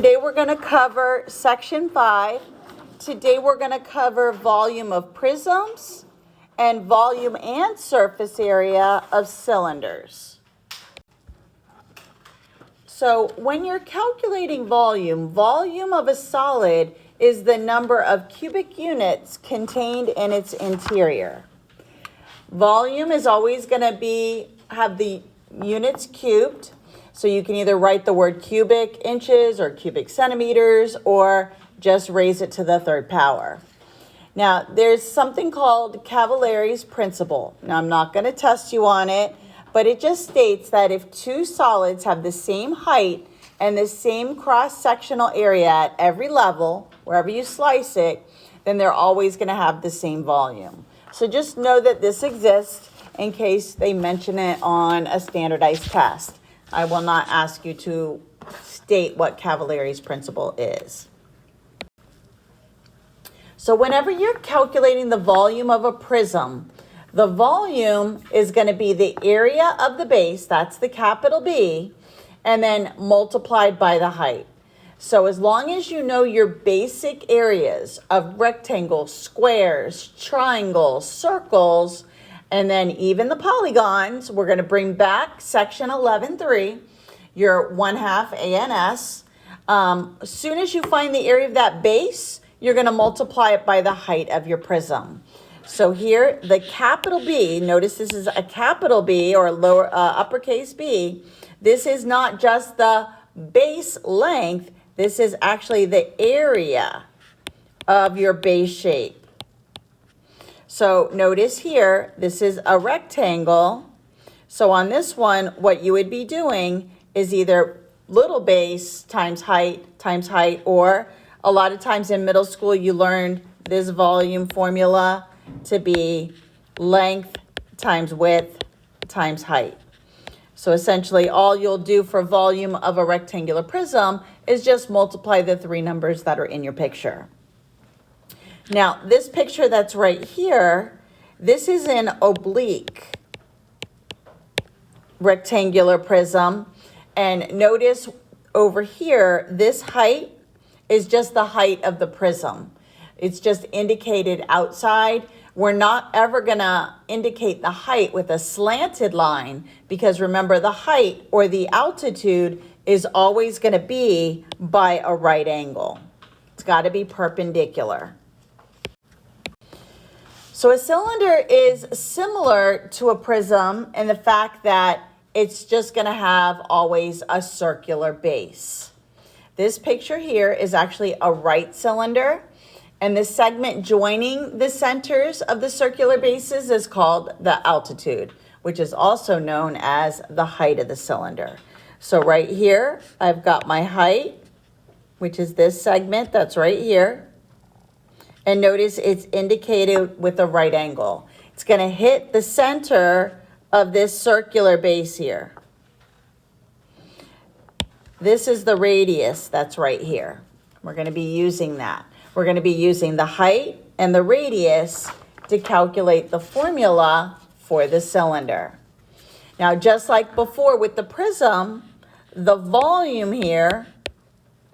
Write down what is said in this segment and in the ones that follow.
Today we're going to cover section 5. Today we're going to cover volume of prisms and volume and surface area of cylinders. So when you're calculating volume of a solid is the number of cubic units contained in its interior. Volume is always going to have the units cubed. So you can either write the word cubic inches or cubic centimeters or just raise it to the third power. Now, there's something called Cavalari's principle. Now, I'm not going to test you on it, but it just states that if two solids have the same height and the same cross-sectional area at every level, wherever you slice it, then they're always going to have the same volume. So just know that this exists in case they mention it on a standardized test. I will not ask you to state what Cavalari's principle is. So whenever you're calculating the volume of a prism, the volume is going to be the area of the base, that's the capital B, and then multiplied by the height. So as long as you know your basic areas of rectangles, squares, triangles, circles, and then even the polygons, we're going to bring back section 11.3, your 1/2 ANS. As soon as you find the area of that base, you're going to multiply it by the height of your prism. So here, the capital B, notice this is a capital B or lower uppercase B. This is not just the base length. This is actually the area of your base shape. So notice here, this is a rectangle. So on this one, what you would be doing is either little base times height, or a lot of times in middle school, you learned this volume formula to be length times width times height. So essentially all you'll do for volume of a rectangular prism is just multiply the three numbers that are in your picture. Now, this picture that's right here, this is an oblique rectangular prism. And notice over here, this height is just the height of the prism. It's just indicated outside. We're not ever going to indicate the height with a slanted line because remember, the height or the altitude is always going to be by a right angle. It's got to be perpendicular. So a cylinder is similar to a prism in the fact that it's just going to have always a circular base. This picture here is actually a right cylinder, and the segment joining the centers of the circular bases is called the altitude, which is also known as the height of the cylinder. So right here, I've got my height, which is this segment that's right here. And notice it's indicated with a right angle. It's going to hit the center of this circular base here. This is the radius that's right here. We're going to be using that. We're going to be using the height and the radius to calculate the formula for the cylinder. Now, just like before with the prism, the volume here,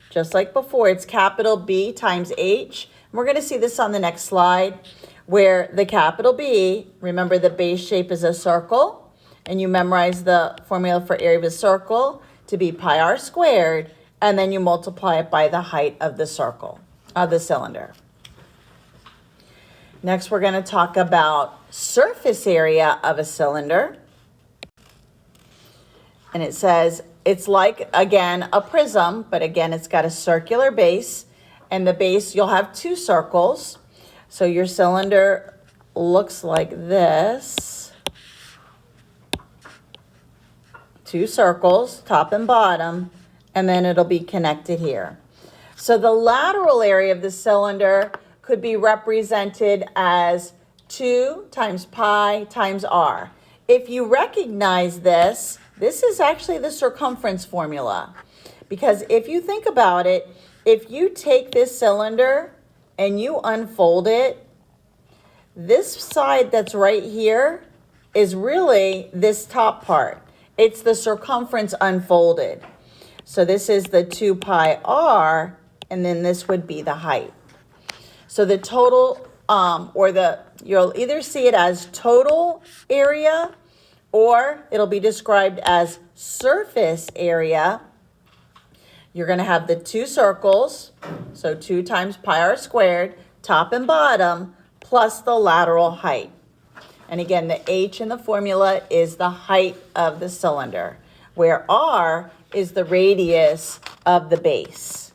just like before, it's capital B times H. We're going to see this on the next slide where the capital B, remember the base shape is a circle, and you memorize the formula for area of a circle to be pi r squared, and then you multiply it by the height of the circle, of the cylinder. Next, we're going to talk about surface area of a cylinder. And it says it's like, again, a prism, but again, it's got a circular base. And the base, you'll have two circles. So your cylinder looks like this. Two circles, top and bottom, and then it'll be connected here. So the lateral area of the cylinder could be represented as 2 times pi times r. If you recognize this, this is actually the circumference formula. Because if you think about it, if you take this cylinder and you unfold it, this side that's right here is really this top part. It's the circumference unfolded. So this is the 2 pi r, and then this would be the height. So the total, you'll either see it as total area, or it'll be described as surface area. You're going to have the 2 circles, so 2 times pi r squared, top and bottom, plus the lateral height. And again, the h in the formula is the height of the cylinder, where r is the radius of the base.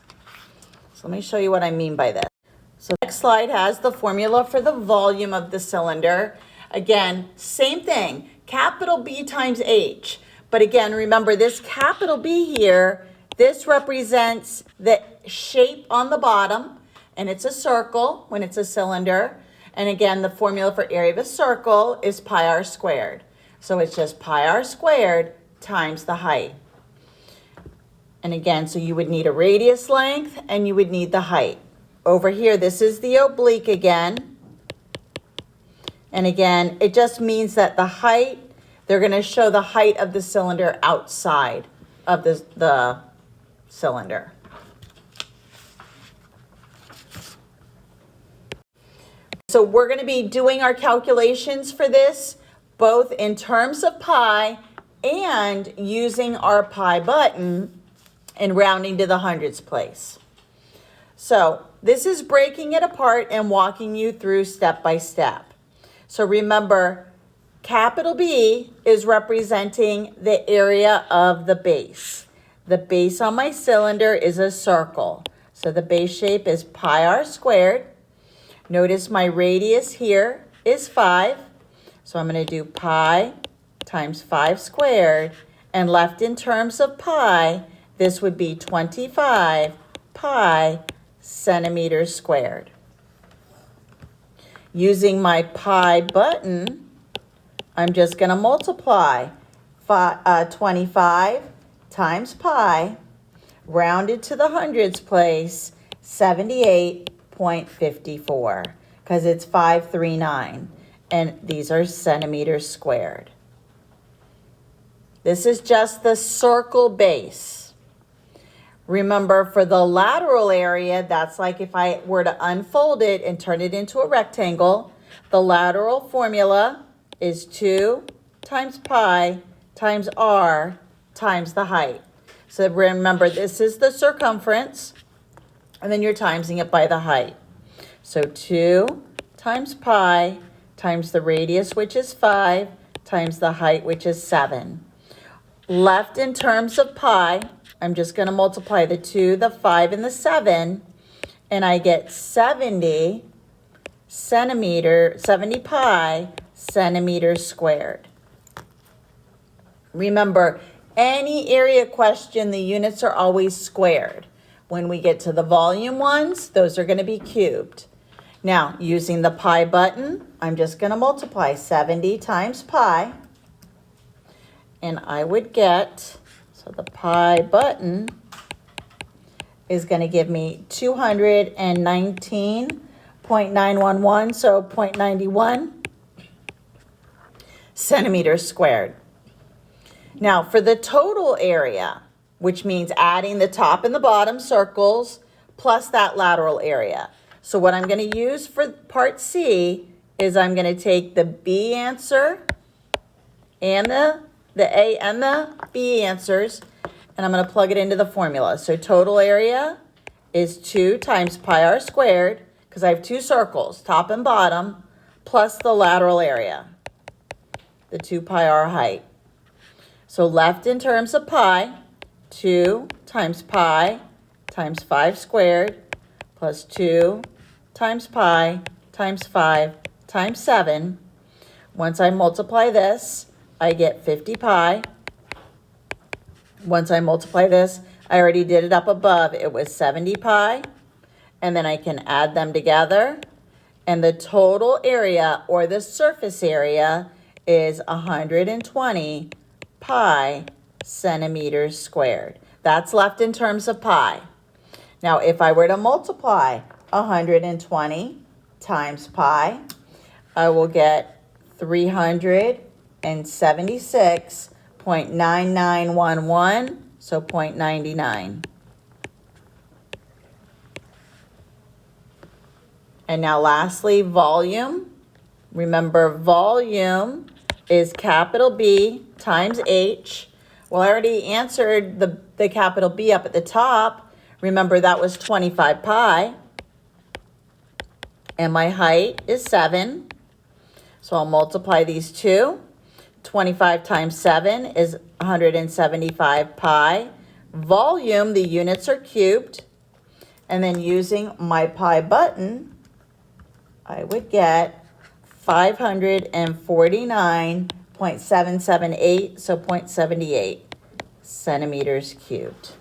So let me show you what I mean by this. So the next slide has the formula for the volume of the cylinder. Again, same thing, capital B times H. But again, remember this capital B here, this represents the shape on the bottom, and it's a circle when it's a cylinder. And again, the formula for area of a circle is pi r squared. So it's just pi r squared times the height. And again, so you would need a radius length and you would need the height. Over here, this is the oblique again. And again, it just means that the height, they're going to show the height of the cylinder outside of the cylinder. So we're going to be doing our calculations for this, both in terms of pi and using our pi button and rounding to the hundredths place. So this is breaking it apart and walking you through step by step. So remember, capital B is representing the area of the base. The base on my cylinder is a circle. So the base shape is pi r squared. Notice my radius here is 5. So I'm going to do pi times 5 squared. And left in terms of pi, this would be 25 pi centimeters squared. Using my pi button, I'm just going to multiply 25 times pi, rounded to the hundredths place, 78.54, because it's 539, and these are centimeters squared. This is just the circle base. Remember, for the lateral area, that's like if I were to unfold it and turn it into a rectangle, the lateral formula is 2 times pi times r times the height. So remember, this is the circumference, and then you're timesing it by the height. So 2 times pi times the radius, which is 5, times the height, which is 7. Left in terms of pi, I'm just going to multiply the 2, the 5, and the 7, and I get 70 pi centimeters squared. Remember, any area question, the units are always squared. When we get to the volume ones, those are going to be cubed. Now, using the pi button, I'm just going to multiply 70 times pi, and I would get, so the pi button is going to give me 219.911, so 0.91 centimeters squared. Now, for the total area, which means adding the top and the bottom circles plus that lateral area. So what I'm going to use for part C is I'm going to take the B answer and the A and the B answers, and I'm going to plug it into the formula. So total area is 2 times pi r squared, because I have 2 circles, top and bottom, plus the lateral area, the 2 pi r height. So left in terms of pi, 2 times pi times 5 squared plus 2 times pi times 5 times 7. Once I multiply this, I get 50 pi. Once I multiply this, I already did it up above. It was 70 pi. And then I can add them together. And the total area, or the surface area, is 120 pi centimeters squared. That's left in terms of pi. Now, if I were to multiply 120 times pi, I will get 376.9911 so 0.99. And now lastly, volume. Remember, volume is capital B times H. Well, I already answered the capital B up at the top. Remember, that was 25 pi. And my height is 7. So I'll multiply these two. 25 times 7 is 175 pi. Volume, the units are cubed. And then using my pi button, I would get 549.778, so 0.78 centimeters cubed.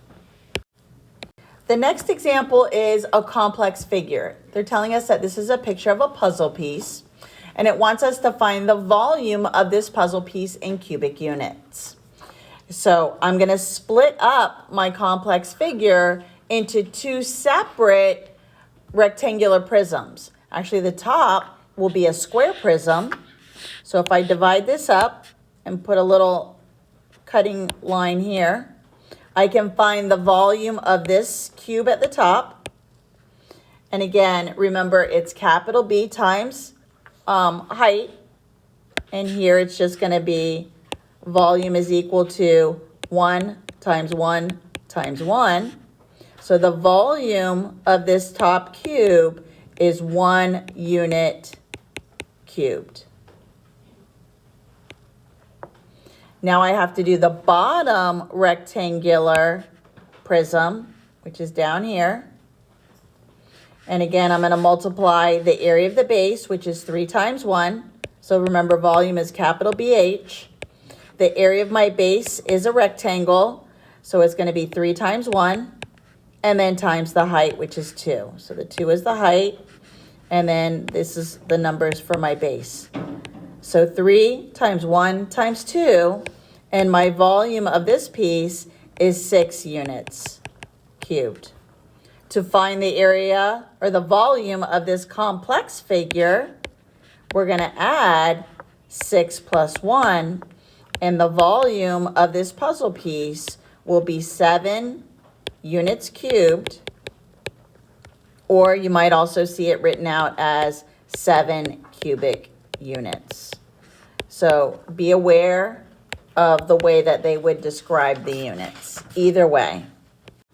The next example is a complex figure. They're telling us that this is a picture of a puzzle piece, and it wants us to find the volume of this puzzle piece in cubic units. So I'm going to split up my complex figure into two separate rectangular prisms. Actually, the top will be a square prism. So if I divide this up and put a little cutting line here, I can find the volume of this cube at the top. And again, remember, it's capital B times height. And here it's just going to be volume is equal to 1 times 1 times 1. So the volume of this top cube is 1 unit cubed. Now I have to do the bottom rectangular prism, which is down here. And again, I'm going to multiply the area of the base, which is 3 times 1. So remember, volume is capital BH. The area of my base is a rectangle, so it's going to be 3 times 1, and then times the height, which is 2. So the 2 is the height, and then this is the numbers for my base. So 3 times 1 times 2, and my volume of this piece is 6 units cubed. To find the area or the volume of this complex figure, we're going to add 6 plus 1, and the volume of this puzzle piece will be 7 units cubed, or you might also see it written out as 7 cubic units. So be aware of the way that they would describe the units, either way.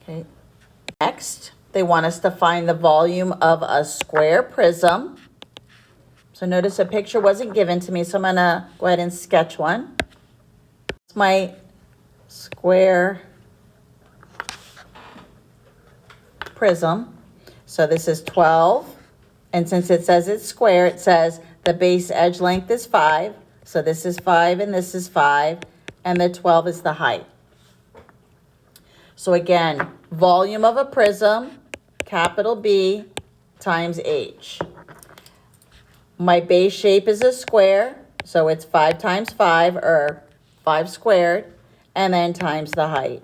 Okay. Next, they want us to find the volume of a square prism. So notice a picture wasn't given to me, so I'm going to go ahead and sketch one. It's my square prism. So this is 12, and since it says it's square, it says the base edge length is 5. So this is 5 and this is 5, and the 12 is the height. So again, volume of a prism, capital B times H. My base shape is a square, so it's 5 times 5, or 5 squared, and then times the height.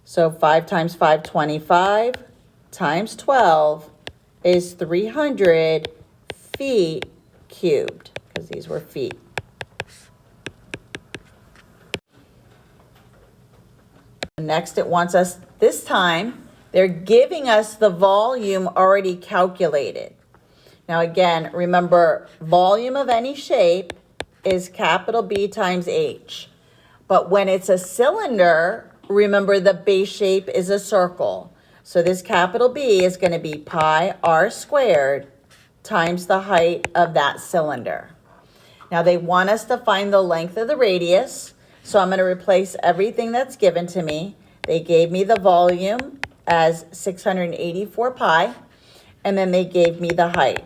So 5 times 5, 25, times 12 is 300 feet cubed, because these were feet. Next, it wants us, this time, they're giving us the volume already calculated. Now again, remember, volume of any shape is capital B times H. But when it's a cylinder, remember the base shape is a circle. So this capital B is going to be pi r squared times the height of that cylinder. Now they want us to find the length of the radius. So I'm going to replace everything that's given to me. They gave me the volume as 684 pi, and then they gave me the height.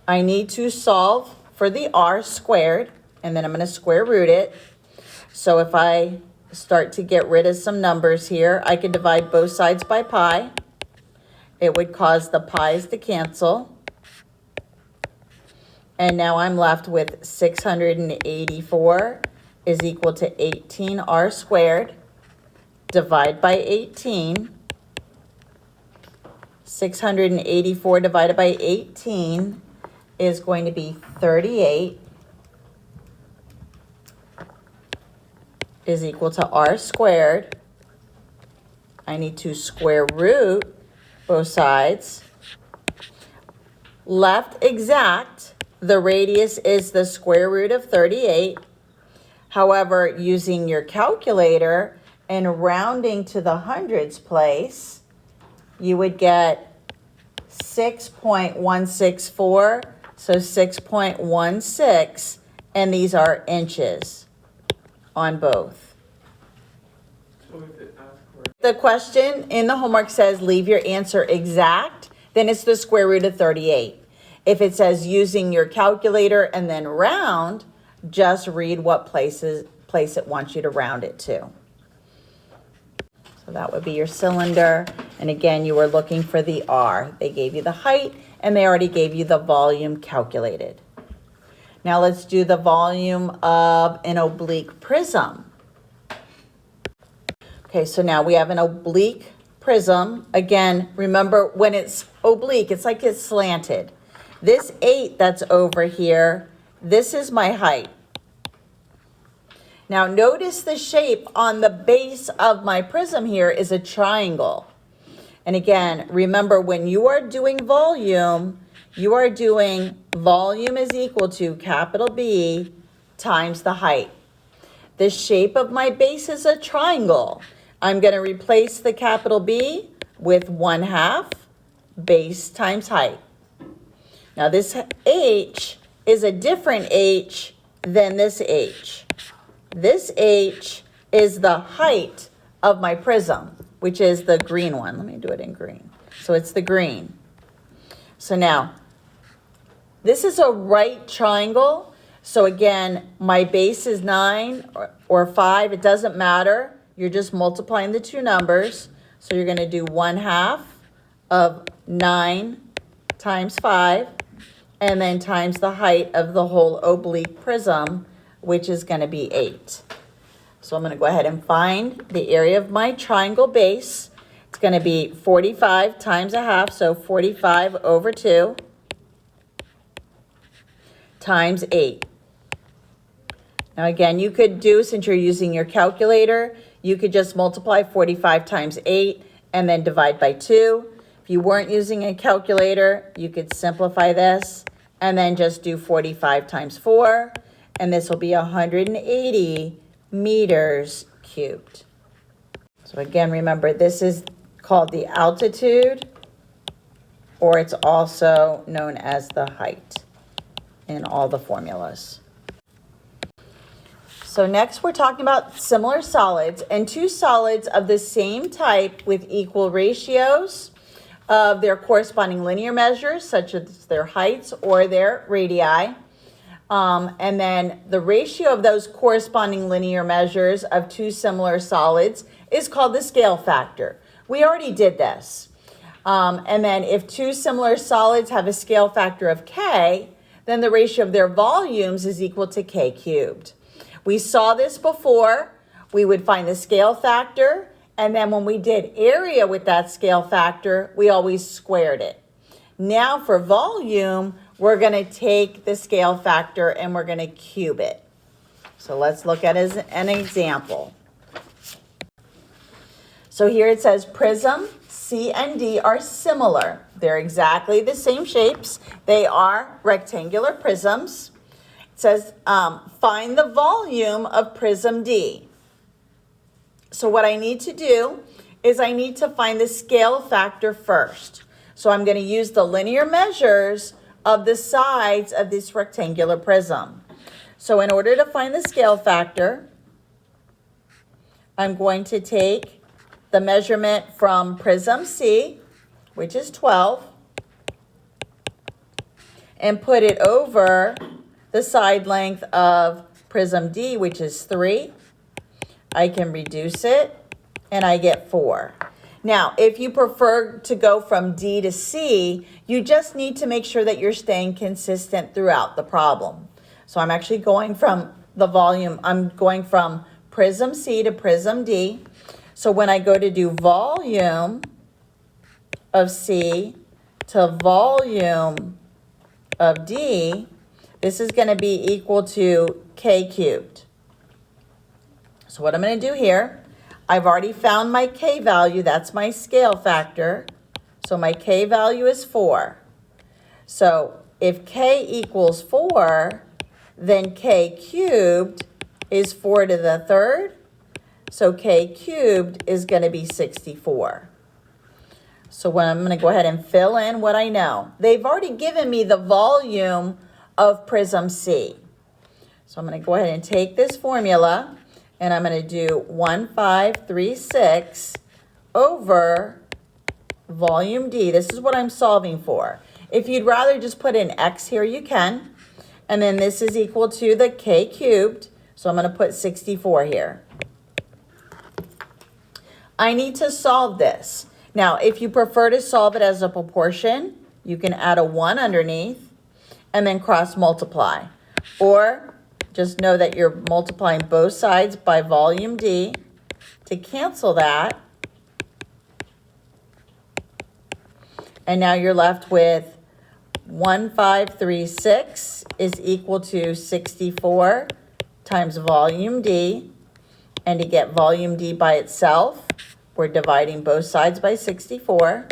I need to solve for the r squared, and then I'm going to square root it. So if I start to get rid of some numbers here, I can divide both sides by pi. It would cause the pi's to cancel. And now I'm left with 684 is equal to 18r squared. Divide by 18. 684 divided by 18 is going to be 38. is equal to r squared. I need to square root both sides. Left exact, the radius is the square root of 38. However, using your calculator and rounding to the hundreds place, you would get 6.164, so 6.16, and these are inches on both. The question in the homework says leave your answer exact, then it's the square root of 38. If it says using your calculator and then round, just read what place it wants you to round it to. So that would be your cylinder. And again, you were looking for the R. They gave you the height and they already gave you the volume calculated. Now let's do the volume of an oblique prism. Okay, so now we have an oblique prism. Again, remember when it's oblique, it's like it's slanted. This 8 that's over here, this is my height. Now notice the shape on the base of my prism here is a triangle. And again, remember when you are doing volume, you are doing volume is equal to capital B times the height. The shape of my base is a triangle. I'm going to replace the capital B with 1/2 base times height. Now this H is a different H than this H. This H is the height of my prism, which is the green one. Let me do it in green. So it's the green. So now, this is a right triangle. So again, my base is 9 or 5. It doesn't matter. You're just multiplying the two numbers. So you're going to do 1/2 of 9 times 5, and then times the height of the whole oblique prism, which is going to be 8. So I'm going to go ahead and find the area of my triangle base. It's going to be 45 times 1/2, so 45 over 2 times 8. Now again, you could do, since you're using your calculator, you could just multiply 45 times 8 and then divide by 2. If you weren't using a calculator, you could simplify this and then just do 45 times 4, and this will be 180 meters cubed. So again, remember, this is called the altitude, or it's also known as the height in all the formulas. So next we're talking about similar solids, and two solids of the same type with equal ratios of their corresponding linear measures, such as their heights or their radii. And then the ratio of those corresponding linear measures of two similar solids is called the scale factor. We already did this. And then if two similar solids have a scale factor of K, then the ratio of their volumes is equal to K cubed. We saw this before. We would find the scale factor, and then when we did area with that scale factor, we always squared it. Now for volume, we're going to take the scale factor and we're going to cube it. So let's look at an example. So here it says prism C and D are similar. They're exactly the same shapes. They are rectangular prisms. It says find the volume of prism D. So what I need to do is I need to find the scale factor first. So I'm going to use the linear measures of the sides of this rectangular prism. So in order to find the scale factor, I'm going to take the measurement from prism C, which is 12, and put it over the side length of prism D, which is 3. I can reduce it, and I get 4. Now, if you prefer to go from D to C, you just need to make sure that you're staying consistent throughout the problem. So I'm actually going from the volume, I'm going from prism C to prism D. So when I go to do volume of C to volume of D, this is going to be equal to K cubed. So what I'm going to do here, I've already found my K value. That's my scale factor. So my K value is 4. So if K equals 4, then K cubed is 4 to the third. So K cubed is going to be 64. So when I'm going to go ahead and fill in what I know. They've already given me the volume of Prism C. So I'm going to go ahead and take this formula and I'm going to do 1536 over volume D. This is what I'm solving for. If you'd rather just put an X here, you can. And then this is equal to the K cubed. So I'm going to put 64 here. I need to solve this. Now, if you prefer to solve it as a proportion, you can add a 1 underneath and then cross multiply. Or just know that you're multiplying both sides by volume D. To cancel that, and now you're left with 1536 is equal to 64 times volume D. And to get volume D by itself, we're dividing both sides by 64.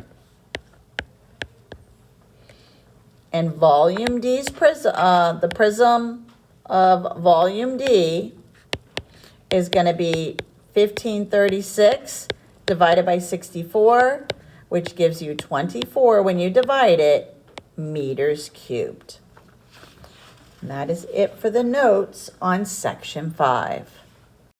And volume D's the prism of volume D is going to be 1536 divided by 64, which gives you 24 when you divide it, meters cubed. And that is it for the notes on section 5.